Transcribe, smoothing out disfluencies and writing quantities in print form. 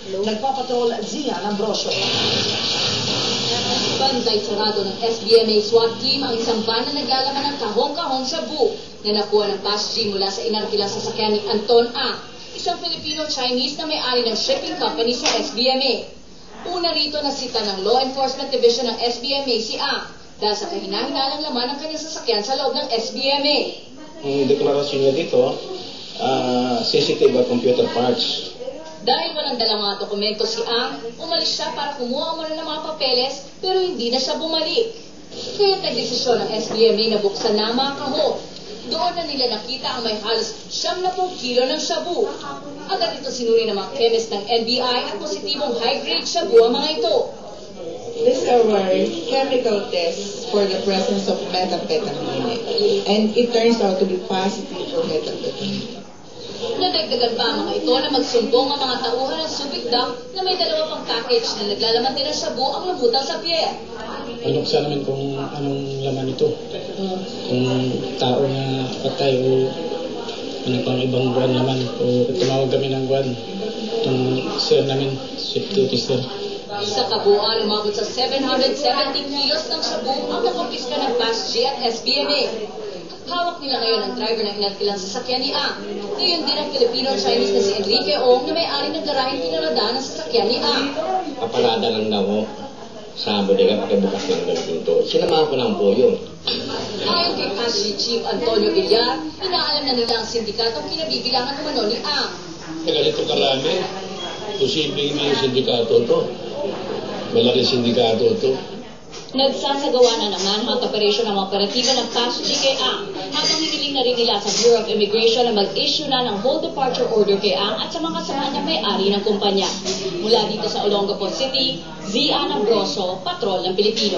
Nagpapatrol Zia Ambrosio. Bantay sarado ng SBMA SWAT team ang isang van na naglalaman ng kahong-kahong shabu na nakuha ng passenger mula sa inarkilang sasakyan ni Anton A., isang Filipino-Chinese na may-ari ng shipping company sa SBMA. Una rito nasita ng Law Enforcement Division ng SBMA si A. dahil sa kahina-hinalang laman ng kanyang sasakyan sa loob ng SBMA. Ang deklarasyon niya dito, sensitive computer parts. Dahil walang dalang mga dokumento si Ang, umalis siya para kumuha muna ng mga papeles pero hindi na siya bumalik. Kaya nagdesisyon ng SBMA na buksan na ang mga kahon. Doon na nila nakita ang may halos 70 kilo ng shabu. Agad ito sinuri ng mga chemist ng NBI at positibong high-grade shabu ang mga ito. These are chemical tests for the presence of methamphetamine, and it turns out to be positive for methamphetamine. Nadagdagan pa ang mga ito na magsumbong ang mga tauhan ng Subic Dam na may dalawa pang package na naglalaman din ng shabu ang lumutang sa piyer. Aluksa namin kung anong laman ito. Kung tao na patay o ano pang ibang buwan naman. O tumawag kami ng buwan. Itong sir namin, safety officer. Sa kabuuan, umabot sa 770 kilos ng shabu ang nakumpiska ng PASG at SBMA. Hawak nila ngayon ang driver ng inarkilang sasakyan ni A. Ngayon din ang Filipino-Chinese na si Enrique Ong na may-ari ng garaheng pinarada ng sasakyan ni A. Kaparada lang daw ako sa bodega pakibukas ng pinto. Sinamahan ko lang po yun. Ayon kay PASG Chief Antonio Villar, inaalam na nila ang sindikatong kinabibilangan umano ni A. Ganito karami, posibleng hindi yung sindikato to. Malaking sindikato to. Nagsasagawa na naman ang operasyon ng mga operatiba ng PASG kay Ang, habang hiniling na rin nila sa Bureau of Immigration na mag-issue na ng whole departure order kay Ang at sa mga kasama niya may-ari ng kumpanya. Mula dito sa Olongapo City, Zia Ambrosio, Patrol ng Pilipino.